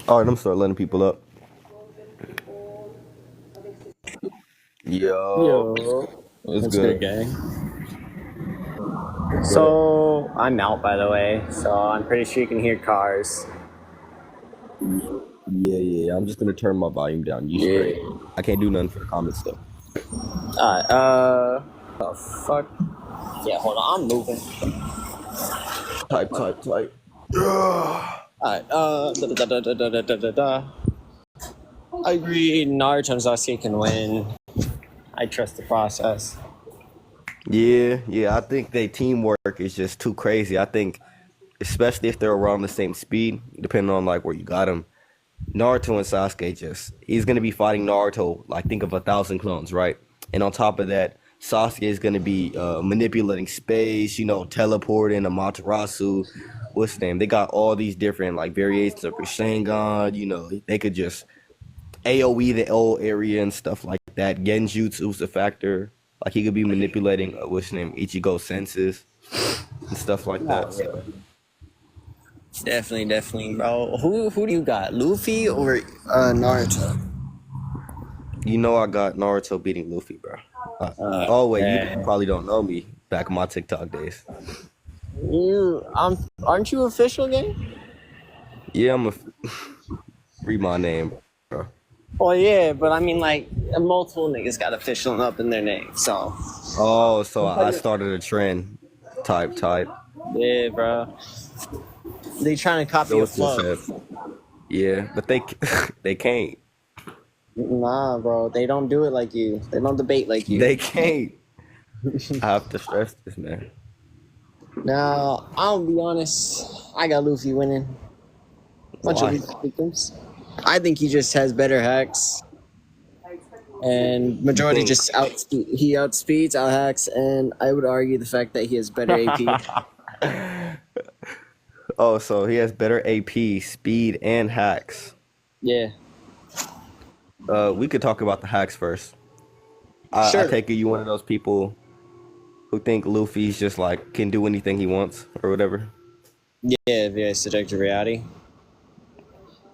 All right, I'm start letting people up. Yo, Yo, what's what's good, good? gang? Go ahead. So I'm out, by the way. So I'm pretty sure you can hear cars. Yeah. I'm just gonna turn my volume down. You straight? Yeah. I can't do nothing for the comments though. Alright. The fuck? Yeah. Hold on. I'm moving. Type. Ugh. Alright. Da. I agree. Naruto and Sasuke can win. I trust the process. Yeah. I think their teamwork is just too crazy. I think, especially if they're around the same speed, depending on like where you got them. Naruto and Sasuke he's gonna be fighting Naruto like think of 1,000 clones, right? And on top of that, Sasuke is gonna be manipulating space, teleporting, Amaterasu, what's the name? They got all these different like variations of Rasengan, they could just AoE the whole area and stuff like that. Genjutsu's a factor. Like he could be manipulating what's the name? Ichigo's senses and stuff like that. Oh, So yeah. Definitely, bro. Who do you got? Luffy or Naruto? I got Naruto beating Luffy, bro. Oh wait, you Man. probably don't know me back in my TikTok days. Aren't you official game? Yeah, read my name, bro. Well, yeah, but I mean, like, multiple niggas got official up in their name, so. Oh, so I started a trend. Type. Yeah, bro. They trying to copy So a it's just flow. yeah, but they they can't. Nah, bro, they don't do it like you. They don't debate like you. They can't. I have to stress this, man. Now, I'll be honest, I got Luffy winning. Bunch of Why? weak victims. I think he just has better hacks, and You majority think? just he outspeeds, out hacks, and I would argue the fact that he has better AP. Oh, so he has better AP, speed, and hacks. Yeah, We could talk about the hacks first. I sure. take it you one of those people who think Luffy's just like can do anything he wants or whatever. Yeah, via subjective reality.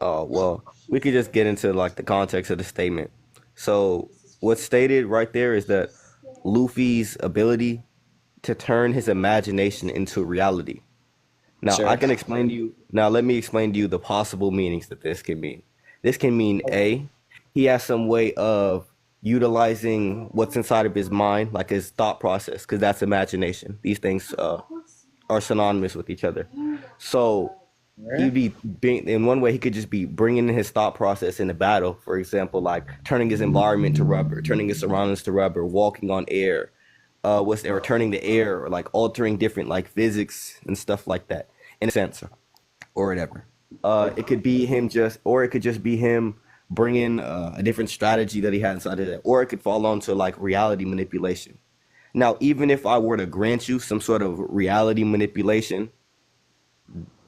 Oh, well, we could just get into like the context of the statement. So, what's stated right there is that Luffy's ability to turn his imagination into reality. Now, I Sure. can explain to you. Now, let me explain to you the possible meanings that this can mean. This can mean A, he has some way of utilizing what's inside of his mind, like his thought process, because that's imagination. These things are synonymous with each other. So, Alright. he'd be being in one way he could just be bringing in his thought process into battle, for example, like turning his environment to rubber, turning his surroundings to rubber, walking on air, what's or turning the air, or like altering different like physics and stuff like that in a sense or whatever. It could be him just, or it could just be him bringing a different strategy that he had inside of that, or it could fall onto like reality manipulation. Now, even if I were to grant you some sort of reality manipulation,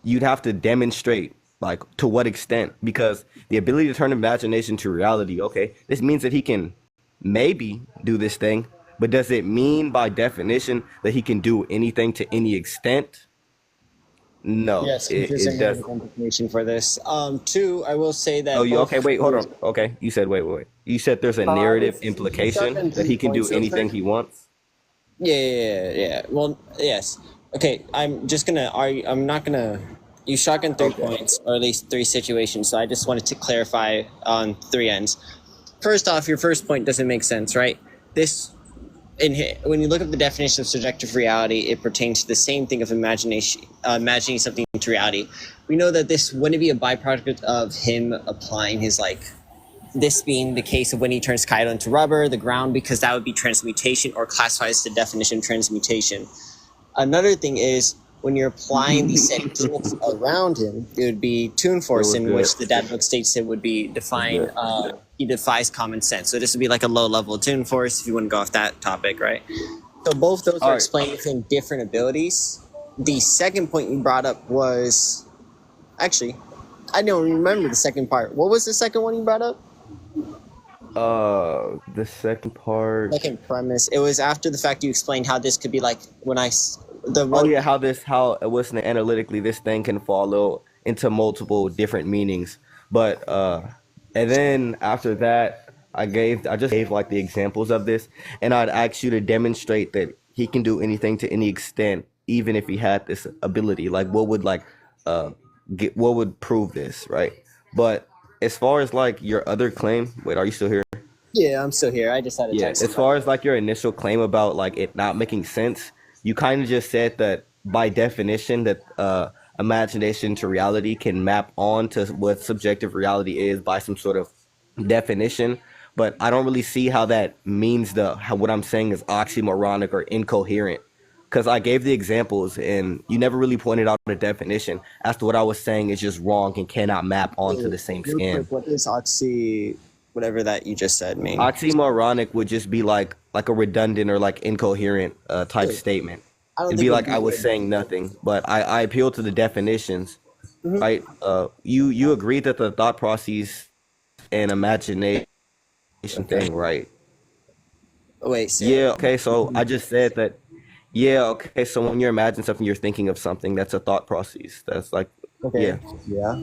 you'd have to demonstrate like to what extent, because the ability to turn imagination to reality, okay, this means that he can maybe do this thing, but does it mean by definition that he can do anything to any extent? No, Yes, it interesting doesn't. implication for this. Two, I will say Oh, that you okay? both. Wait, hold on. Okay, you said wait. You said there's a narrative You shot implication in that three he can do points real anything quick. he wants. Yeah. Well, yes. Okay, I'm just gonna argue. I'm not gonna. You shotgun 3 points, or at least three situations. So I just wanted to clarify on three ends. First off, your first point doesn't make sense, right? This when you look at the definition of subjective reality, it pertains to the same thing of imagination, imagining something into reality. We know that this wouldn't be a byproduct of him applying his like this being the case of when he turns Kaido into rubber, the ground, because that would be transmutation or classifies the definition of transmutation. Another thing is when you're applying the sentience around him, it would be Toon It Force, was in good. which the dad book states it would be It was define. good. He defies common sense. So this would be like a low level Toon Force if you wouldn't go off that topic, right? So both those All are right. explained within different abilities. The second point you brought up was actually I don't remember the second part. What was the second one you brought up? The second part. Second premise. It was after the fact you explained how this could be like when the Oh one. yeah, how what's the analytically this thing can follow into multiple different meanings. But and then after that I just gave like the examples of this, and I'd ask you to demonstrate that he can do anything to any extent, even if he had this ability. Like what would like uh what would prove this, right? But as far as like your other claim, wait, are you still here? Yeah, I'm still here. I just had to Yeah, text as somebody. far as like your initial claim about like it not making sense, you kind of just said that by definition that imagination to reality can map on to what subjective reality is by some sort of definition. But I don't really see how that means how what I'm saying is oxymoronic or incoherent. Because I gave the examples and you never really pointed out the definition as to what I was saying is just wrong and cannot map onto Wait, the same real quick, skin. what does oxy, whatever that you just said, mean? Oxymoronic would just be like a redundant or like incoherent type Yeah, statement. I don't It'd think be it'd like be I was good. saying nothing, but I appeal to the definitions, Hmm. right? You agree that the thought process and imagination Okay. thing, right? Wait, say Yeah. Okay. So I that. just said that. Yeah. Okay. So when you imagine something, you're thinking of something. That's a thought process. That's like, Okay. yeah. Yeah.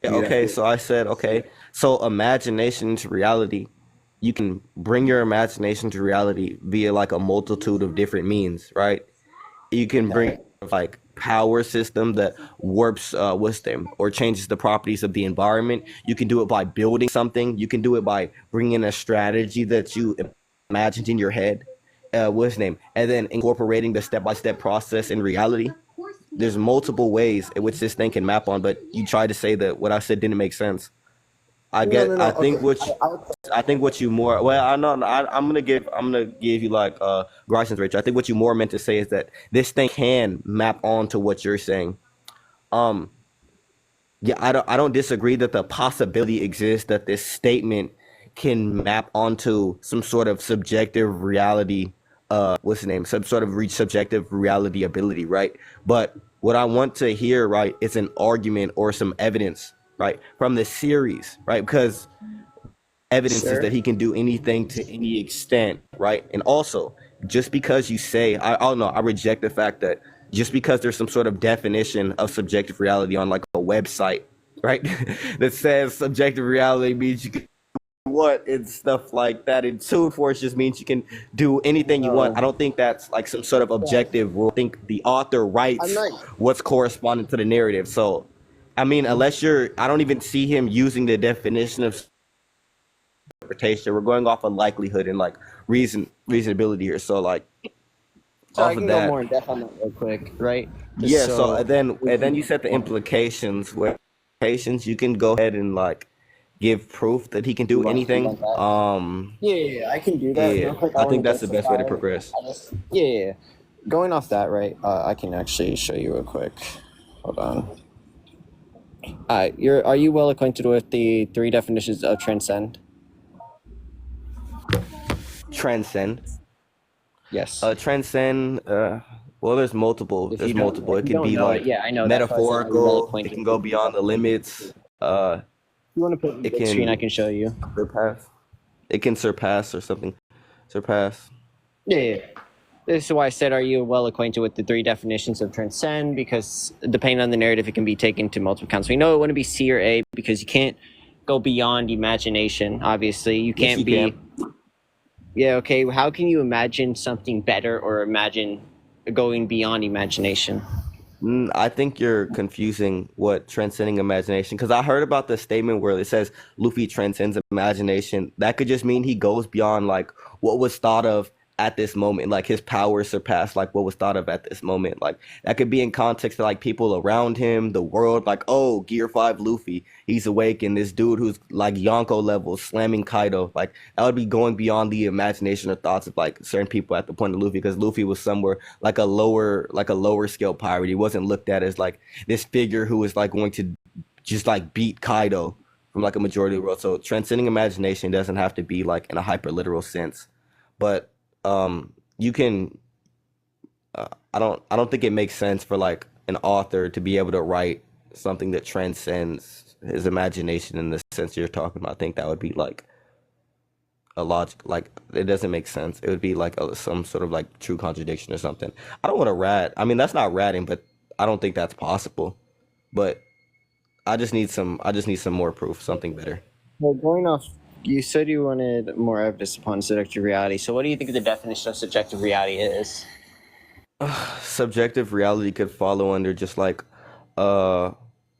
Yeah, You okay, don't. so I said, okay, so imagination to reality, you can bring your imagination to reality via like a multitude of different means, right? You can bring Okay. like power system that warps wisdom or changes the properties of the environment. You can do it by building something. You can do it by bringing a strategy that you imagined in your head. What's his name? And then incorporating the step-by-step process in reality. There's multiple ways in which this thing can map on, but you tried to say that what I said didn't make sense. No, no, no. I Okay. think I think what you more well I know I'm gonna give you like Grarson's Rachel. I think what you more meant to say is that this thing can map on to what you're saying. Um yeah, I don't disagree that the possibility exists that this statement can map onto some sort of subjective reality what's the name? Some sort of reach subjective reality ability, right? But what I want to hear, right, is an argument or some evidence, right, from the series, right? Because evidence is Sure. that he can do anything to any extent, right? And also, just because you say, I don't know, I reject the fact that just because there's some sort of definition of subjective reality on like a website, right, that says subjective reality means you can do what and stuff like that, and two force just means you can do anything you want. I No. don't think that's like some sort of Yeah. objective rule. I think the author I'm writes not. what's corresponding to the narrative. So, I mean, unless you're, I don't even see him using the definition of interpretation. We're going off of likelihood and like reasonability here. So like So I off of can go that, more in depth on that real quick, right? Just yeah. So so. and then you set the implications. Where implications, you can go ahead and like give proof that he can do You anything. want that? Yeah, yeah, yeah, I can do that Yeah, real quick. I I want think to that's the best way justify. to progress. Yeah, yeah, yeah. Going off that, right? I can actually show you real quick. Hold on. Are you well acquainted with the three definitions of transcend? Transcend. Yes. Transcend. Well, there's multiple. If There's you don't, multiple. if It you could don't be know it, like yeah, I know. That's why I said, are you well metaphorical. It acquainted can with go the beyond the limits. You want to put it in the It big screen? I can can show you. surpass. It can surpass or something. Surpass. Yeah, yeah. This is why I said, are you well acquainted with the three definitions of transcend? Because depending on the narrative, it can be taken to multiple counts. We know it wouldn't be C or A because you can't go beyond imagination. Obviously, you Yes, can't you be. can. Yeah, okay. How can you imagine something better or imagine going beyond imagination? I think you're confusing what transcending imagination, because I heard about the statement where it says Luffy transcends imagination. That could just mean he goes beyond like what was thought of at this moment. Like his power surpassed like what was thought of at this moment. Like that could be in context to like people around him, the world. Like, oh, Gear 5 Luffy, he's awake, and this dude who's like Yonko level slamming Kaido. Like that would be going beyond the imagination or thoughts of like certain people at the point of Luffy, because Luffy was somewhere like a lower scale pirate. He wasn't looked at as like this figure who was like going to just like beat Kaido from like a majority of the world. So transcending imagination doesn't have to be like in a hyper literal sense, but you can. I don't think it makes sense for like an author to be able to write something that transcends his imagination in the sense you're talking about. I think that would be like a logic, like it doesn't make sense. It would be like some sort of like true contradiction or something. I don't want to rat. I mean, that's not ratting, but I don't think that's possible. But I just need some more proof, something better. Well, going off, you said you wanted more evidence upon subjective reality. So, what do you think the definition of subjective reality is? Subjective reality could follow under just like uh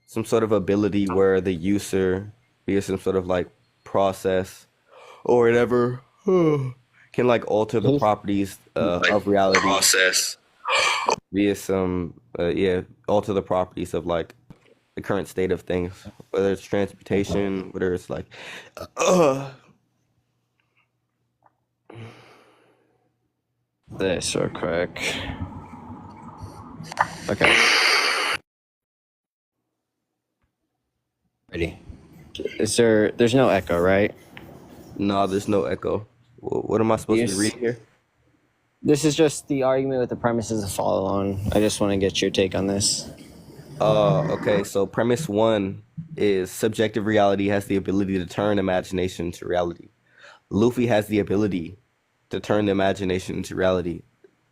some sort of ability where the user via some sort of like process or whatever can like alter the properties of reality Process. via some yeah, alter the properties of like the current state of things, whether it's transportation, whether it's like uh This real quick. Okay. Ready. There's no echo, right? no, there's no echo. What am I supposed to be Yes. reading here? This is just the argument with the premises to follow on. I just want to get your take on this. Okay, so premise one is subjective reality has the ability to turn imagination into reality. Luffy has the ability to turn the imagination into reality.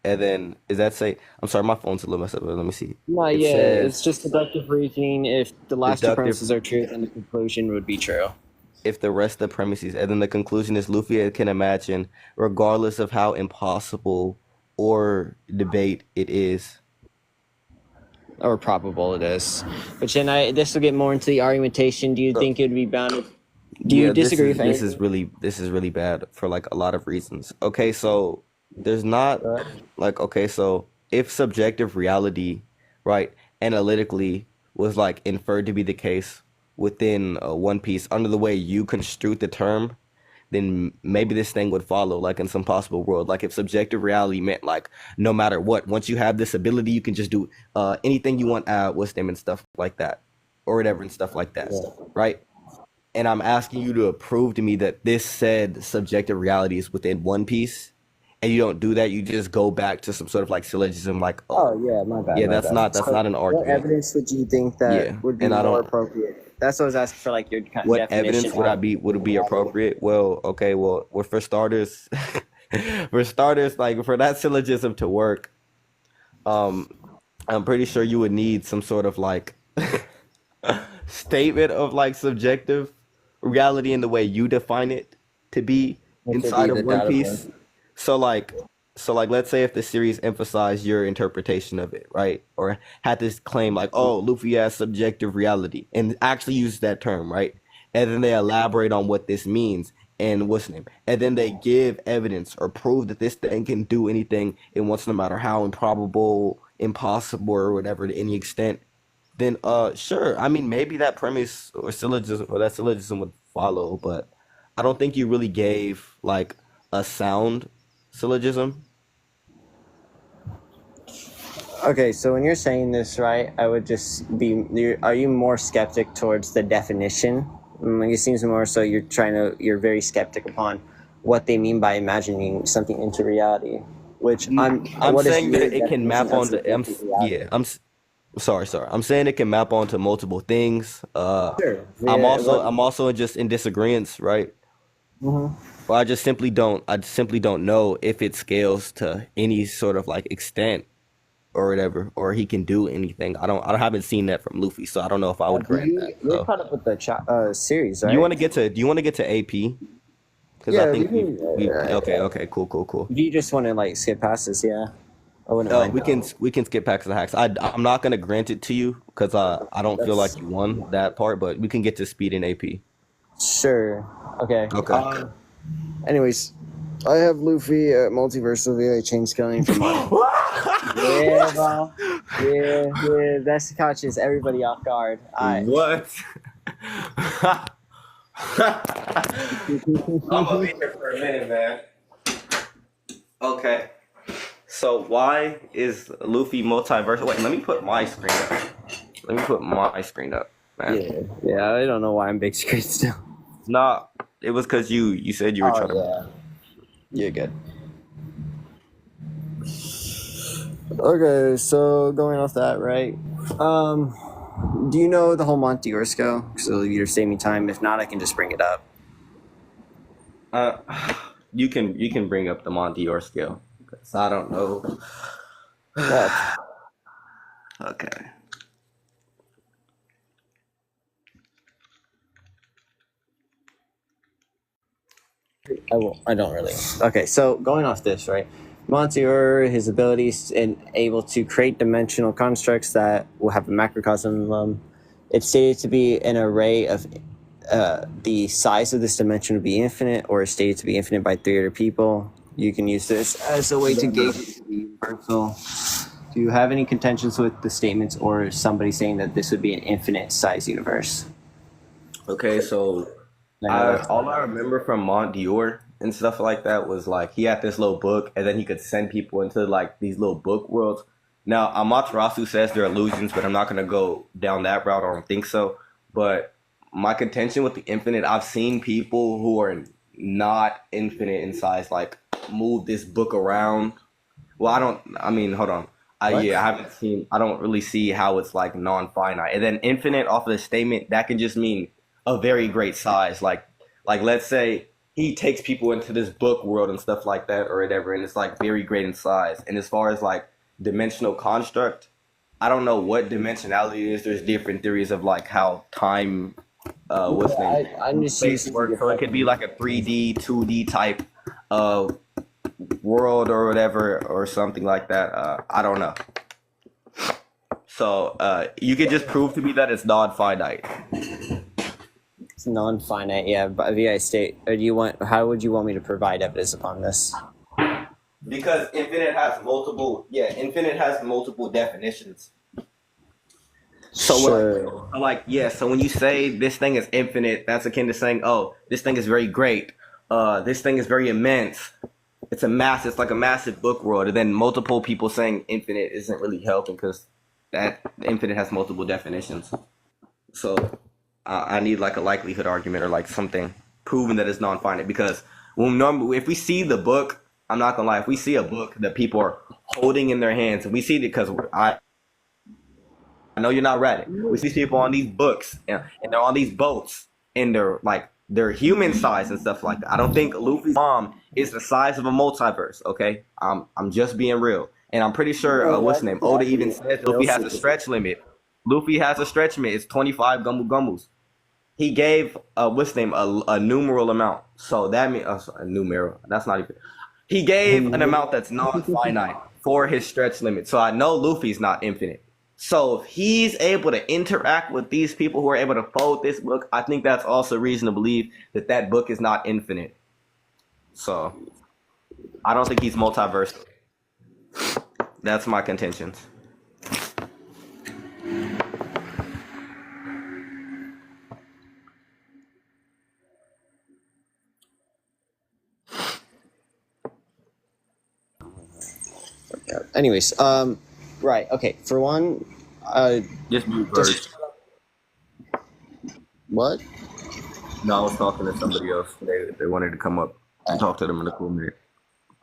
And then, is that say, I'm sorry, my phone's a little messed up, but let me see. No, It yeah, it's says just deductive reasoning. If the last two deductive premises are true, then the conclusion would be true. if the rest of the premises, and then the conclusion is Luffy can imagine, regardless of how impossible or debate it is. Or probable it is. But then this will get more into the argumentation. Do you So, think it would be bounded? Do you yeah, disagree with anything? this is really bad for like a lot of reasons. Okay, so there's not like okay, so if subjective reality, right, analytically was like inferred to be the case within One Piece under the way you construed the term, then maybe this thing would follow like in some possible world. Like if subjective reality meant like no matter what, once you have this ability, you can just do anything you want with them and stuff like that, or whatever and stuff like that, right? And I'm asking you to prove to me that this said subjective reality is within One Piece, and you don't do that. You just go back to some sort of like syllogism, like, oh, Oh yeah, my bad, yeah, my bad. that's not So, an what argument. evidence would you think Yeah, that would be and I more don't. appropriate? That's what I was asking for, like your kind of What definition evidence would I of. be would it be appropriate? Well, okay, well, for starters, for starters, like for that syllogism to work, um, I'm pretty sure you would need some sort of like statement of like subjective reality in the way you define it to be Which would be inside of the One data Piece. So like let's say if the series emphasized your interpretation of it, right? Or had this claim like, oh, Luffy has subjective reality and actually use that term, right? And then they elaborate on what this means and what's the name. And then they give evidence or prove that this thing can do anything it wants no matter how improbable, impossible or whatever to any extent, then sure. I mean maybe that premise or syllogism or that syllogism would follow, but I don't think you really gave like a sound syllogism. Okay, so when you're saying this, right, I would just be. Are you more skeptic towards the definition? Like it seems more so you're very skeptic upon what they mean by imagining something into reality. Which I'm what is saying your that it can definition map of onto subjective reality? yeah, sorry. I'm saying it can map onto multiple things. Sure. Yeah. What? I'm also just in disagreement, right? Mhm. Well, I just simply don't know if it scales to any sort of like extent or whatever, or he can do anything. I haven't seen that from Luffy, so I don't know if I would Do grant that. you're So, caught up with the series, right? do you want to get to AP? Because I Yeah, we think can. we okay, cool. If you just want to like skip past this, yeah, I wouldn't mind. We can skip past the hacks. I'm not gonna grant it to you because I don't feel like That's you won that part, but we can get to speed and AP. sure. Okay. Okay. Anyways, I have Luffy at multiversal via chain scaling for money. Yeah, bro. Yeah. That's catches everybody off guard. Alright. What? I'm gonna be here for a minute, man. Okay. So why is Luffy multiversal? Wait, let me put my screen up. Let me put my screen up, man. Yeah. I don't know why I'm big screen still. Nah, it was because you said you were trying to. Yeah. You're good. Okay, so going off that, right? Do you know the whole Monte Orsco? So you're saving me time. If not, I can just bring it up. Uh, you can bring up the Montior scale because I don't know. Well, Okay. I don't really. Okay, so going off this, right? Monsieur, his abilities and able to create dimensional constructs that will have a macrocosm in them. It's stated to be an array of the size of this dimension would be infinite, or is stated to be infinite by three other people. You can use this as a way to gauge it to be universal. Do you have any contentions with the statements, or somebody saying that this would be an infinite size universe? Okay, so I know I that's all I remember from Mont Dior and stuff like that was like he had this little book, and then he could send people into like these little book worlds. Now, Amaterasu says they're illusions, but I'm not gonna go down that route. I don't think so. But my contention with the infinite, I've seen people who are not infinite in size, like move this book around. Well, I don't. I mean, hold on. what? Yeah, I haven't seen. I don't really see how it's like non-finite, and then infinite off of the statement that can just mean a very great size. Like let's say he takes people into this book world and stuff like that, or whatever, and it's like very great in size. And as far as like dimensional construct, I don't know what dimensionality is. There's different theories of like how time, what's the name, I'm just space using works. So it could be like a 3D, 2D type uh world or whatever or something like that. I don't know. So you could just prove to me that it's non-finite It's non-finite, yeah. But via state, or do you want? How would you want me to provide evidence upon this? because infinite has multiple. Yeah, infinite has multiple definitions. So Sure. yeah. So when you say this thing is infinite, that's akin to saying, oh, this thing is very great. This thing is very immense. It's like a massive book world, and then multiple people saying infinite isn't really helping because that infinite has multiple definitions. So I need like a likelihood argument or like something proving that it's non-finite because when normally if we see the book, I'm not gonna lie, if we see a book that people are holding in their hands, and we see it because I know you're not Reddit. We see people on these books and they're on these boats and they're human size and stuff like that. I don't think Luffy's mom is the size of a multiverse. Okay, I'm just being real, and I'm pretty sure what's the name? Oda even says Luffy has a stretch limit. Luffy has a stretch limit. It's 25 Gumball Gumballs. He gave what's the name a numeral amount. So that means a numeral. That's not even. He gave an amount that's non-finite for his stretch limit. So I know Luffy's not infinite. So if he's able to interact with these people who are able to fold this book, I think that's also reason to believe that that book is not infinite. So I don't think he's multiverse. That's my contentions. Anyways, right. Okay. For one, Just mute just birds. what? No, I was talking to somebody else. They wanted to come up and talk to them in a cool minute.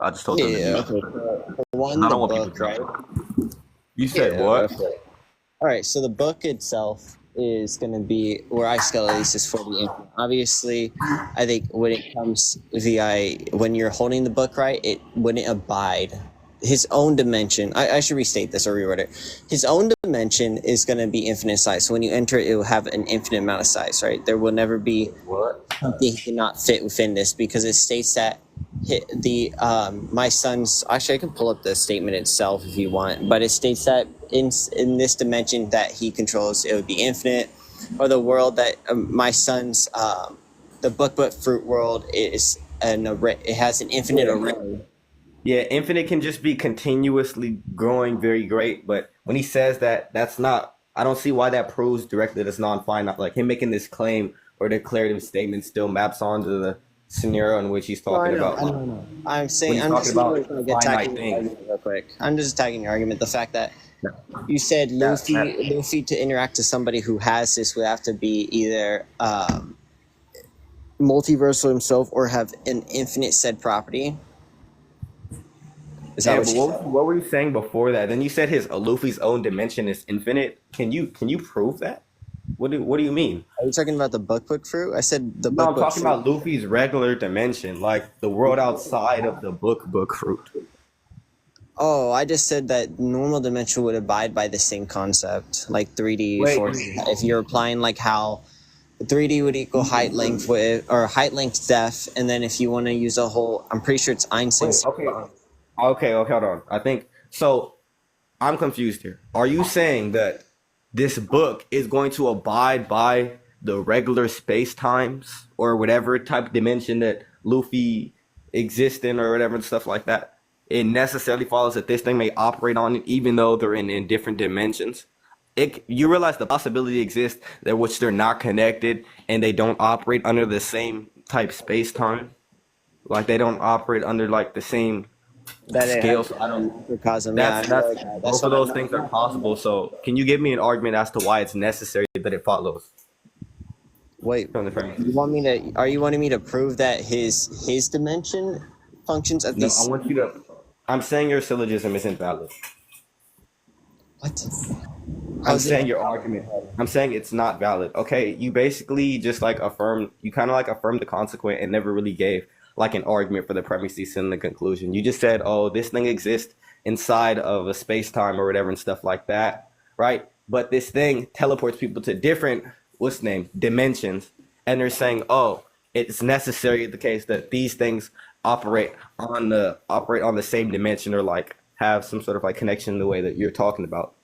I just told Yeah, them to yeah. mute. Okay. For And one, I the don't want people book, right? jumping. You said Yeah. what? Okay. All right. So the book itself is going to be where I scale at least is for the infinite. Obviously, I think when it comes VI, when you're holding the book right, it wouldn't abide his own dimension. I should restate this or rewrite it. His own dimension is going to be infinite size. So when you enter it, it will have an infinite amount of size, right? There will never be What? something he cannot fit within this because it states that the my son's actually I can pull up the statement itself if you want, but it states that in this dimension that he controls it would be infinite, or the world that my son's the book but fruit world is an array. It has an infinite array. Yeah, infinite can just be continuously growing very great, but when he says that, that's not. I don't see why that proves directly that it's non-finite. Like him making this claim or declarative statement still maps onto the scenario in which he's No, I talking know, about. I know, Like I know. I'm when saying he's I'm talking just about like finite attacking your things. argument real quick. I'm just attacking your argument. The fact that you said That Luffy to interact to somebody who has this would have to be either multiversal himself or have an infinite said property. Is that yeah, what but you said? what were you saying before that? Then you said his Luffy's own dimension is infinite. Can you prove that? What do you mean? Are you talking about the book fruit? I said the No, I'm book talking fruit. about Luffy's regular dimension, like the world outside of the book fruit. Oh, I just said that normal dimension would abide by the same concept, like 3D, Wait, 4D. If you're applying like how 3D would equal height length with, or height length depth, and then if you want to use a whole, I'm pretty sure it's wait, Einstein's. okay, okay, hold on. I think so. I'm confused here. Are you saying that this book is going to abide by the regular space times or whatever type of dimension that Luffy exists in or whatever and stuff like that? It necessarily follows that this thing may operate on it even though they're in different dimensions. You realize the possibility exists that which they're not connected and they don't operate under the same type space time. Like they don't operate under like the same That it has scale. So I a don't. microcosm. Yeah, I That's know that. That's both of what I those know. things are possible. So can you give me an argument as to why it's necessary that it follows Wait, from the you premises? want me to? Are you wanting me to prove that his dimension functions at No, I least? want you to. I'm saying your syllogism isn't valid. What? I'm How's it saying not your argument. I'm saying it's not valid. Okay, you basically just like affirmed. You kind of like affirmed the consequent and never really gave like an argument for the premises and the conclusion. You just said, "Oh, this thing exists inside of a space time or whatever and stuff like that," right? But this thing teleports people to different what's the name dimensions, and they're saying, "Oh, it's necessary the case that these things operate on the same dimension or like have some sort of like connection in the way that you're talking about."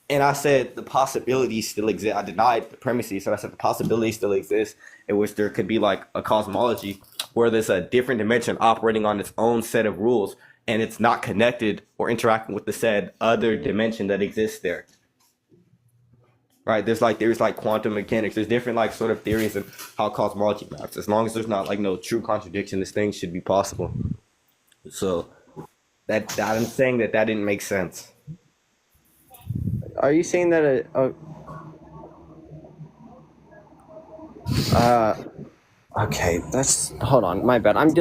And I said the possibility still exists. I denied the premises, so I said the possibility still exists in which there could be like a cosmology where there's a different dimension operating on its own set of rules and it's not connected or interacting with the said other dimension that exists there. Right? There's like quantum mechanics. There's different like sort of theories of how cosmology maps. As long as there's not like no true contradiction, this thing should be possible. So that I'm saying that didn't make sense. Are you saying that uh okay, that's hold on, my bad. I'm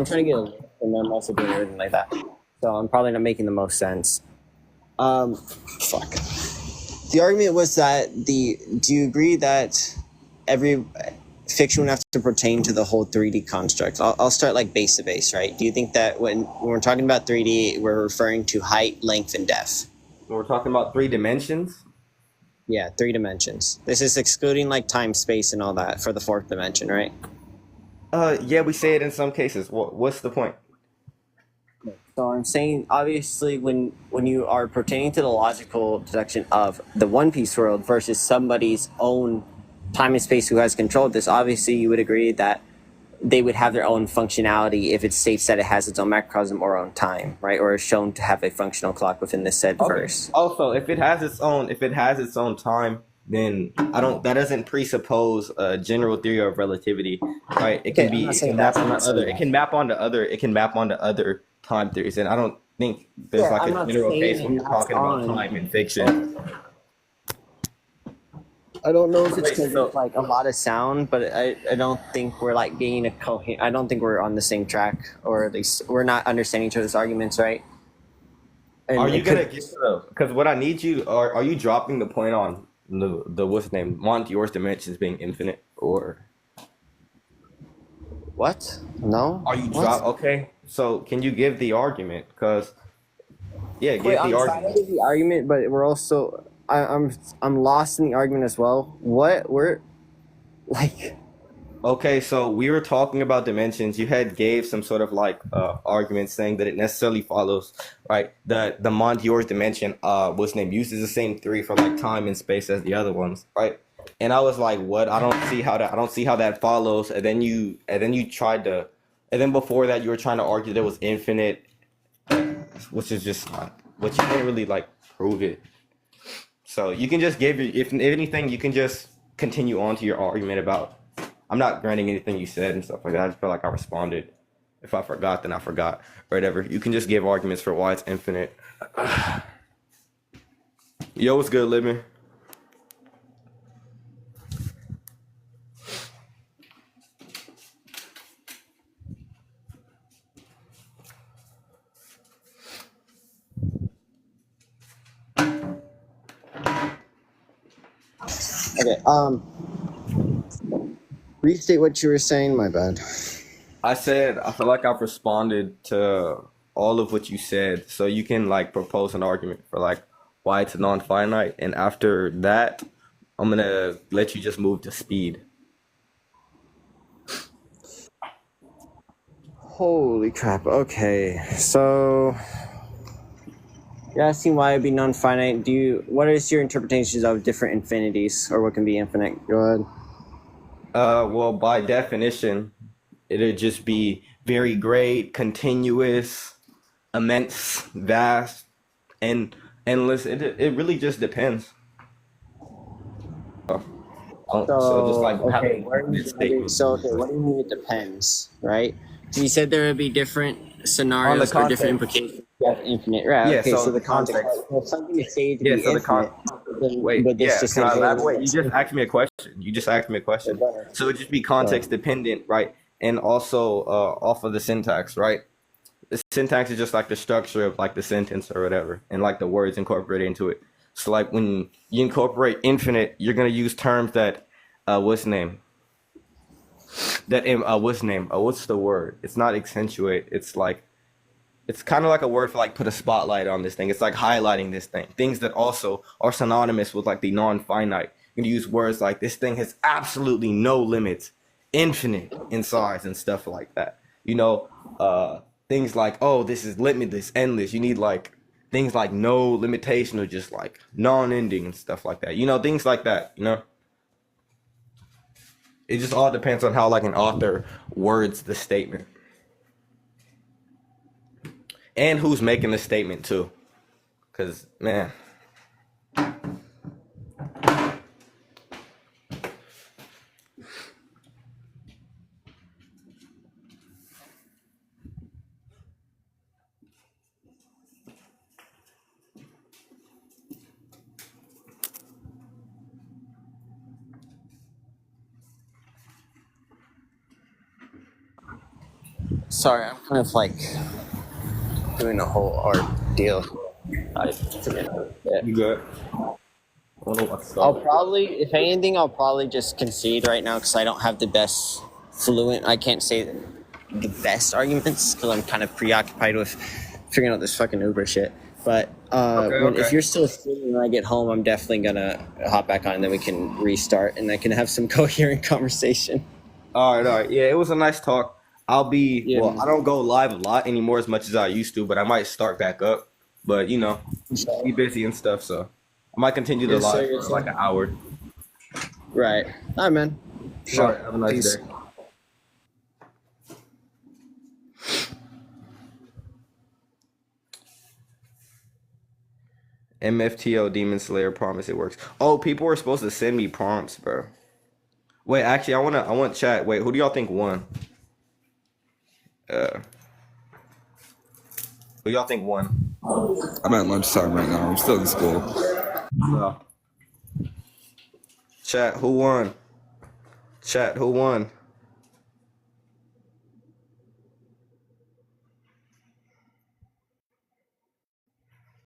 trying to get a list and I'm also doing everything like that. So I'm probably not making the most sense. Fuck. The argument was that do you agree that every fiction would have to pertain to the whole 3D construct? I'll start like base to base, right? Do you think that when we're talking about 3D, we're referring to height, length, and depth? When we're talking about three dimensions, Yeah, 3 dimensions. This is excluding like time, space, and all that for the fourth dimension, right? yeah, we say it in some cases. What's the point? So I'm saying, obviously, when you are pertaining to the logical deduction of the One Piece world versus somebody's own time and space who has control of this, obviously you would agree that they would have their own functionality if it states that it has its own macrocosm or own time, right? Or is shown to have a functional clock within the said Okay. verse. Also, if it has its own time, then I don't. That doesn't presuppose a general theory of relativity, right? It Okay, can I'm be. not It can saying that. map I'm onto not saying other. It that. can map onto other. It can map onto other time theories, and I don't think there's Yeah, like I'm a not general saying case it when you're maps talking about on. time in fiction. I don't know if it's Wait, because it's so like a lot of sound, but I don't think we're like being a coherent. I don't think we're on the same track, or at least we're not understanding each other's arguments, right? are And you it gonna could. get to the? Because what I need you are you dropping the point on the what's the name Monteore's dimensions being infinite or What? No? are you What? drop? Okay, so can you give the argument? Because yeah, Wait, give the I'm trying to argument. give the argument, but we're also. I'm lost in the argument as well. What? We're like. Okay, so we were talking about dimensions. You had gave some sort of like argument saying that it necessarily follows, right? The Monteore's dimension, what's name uses the same theory for like time and space as the other ones, right? And I was like, what? I don't see how that follows. And then you tried to, and then before that you were trying to argue that it was infinite, which is just not, which you can't really like prove it. So you can just give your, if anything, you can just continue on to your argument about. I'm not granting anything you said and stuff like that. I just feel like I responded. If I forgot, then I forgot, or whatever. You can just give arguments for why it's infinite. Yo, what's good, Libby? Okay. Restate what you were saying. My bad. I said I feel like I've responded to all of what you said, so you can like propose an argument for like why it's non-finite, and after that, I'm gonna let you just move to speed. Holy crap. Okay. So you're asking why it'd be non-finite. What is your interpretations of different infinities or what can be infinite? Go ahead. Well, by definition, it'd just be very great, continuous, immense, vast, and endless. It really just depends. So just like So okay, having infinite statements so and okay, stuff. what do you mean it depends, right? So you said there would be different On the scenarios or different context. implications of infinite, right? Yeah, Okay, so so the the context, context. well, if something is stated to Yeah, be so the con. infinite, then Wait, would this yeah. just Can I simply mean elaborate? You it's just infinite? asked me a question. You just asked me a Okay, question. go ahead. So it'd just be Go context ahead. dependent, right? And also off of the syntax, right? The syntax is just like the structure of like the sentence or whatever, and like the words incorporated into it. So like when you incorporate infinite, you're gonna use terms that, what's the name? That what's the name? What's the word? It's not accentuate. It's like it's kind of like a word for like put a spotlight on this thing. It's like highlighting this thing. Things that also are synonymous with like the non-finite. You can use words like this thing has absolutely no limits, infinite in size and stuff like that. You know, things like oh, this is limitless, endless. You need like things like no limitation or just like non-ending and stuff like that. You know, things like that. You know, it just all depends on how like an author words the statement and who's making the statement too. Cause man. Sorry, I'm kind of like doing a whole ordeal. I forget. Yeah. You good? I don't know what to I'll start with. probably, if anything, I'll probably just concede right now because I don't have the best fluent. I can't say the best arguments because I'm kind of preoccupied with figuring out this fucking Uber shit. But Okay, if okay. you're still streaming when I get home, I'm definitely gonna hop back on and then we can restart and I can have some coherent conversation. All right, all right. Yeah, it was a nice talk. Yeah, Well, I man. don't go live a lot anymore as much as I used to, but I might start back up. But, you know, be busy and stuff, so I might continue the Yes, sir. live Yes, for sir. like an hour. Right. All right, man. All Sure. right, have a nice Peace. day. MFTO Demon Slayer promise it works. Oh, people were supposed to send me prompts, bro. Wait, actually, I want chat. Wait, who do y'all think won? Uh, who y'all think won? I'm at lunchtime right now. I'm still in school. No. Chat, who won? Chat, who won?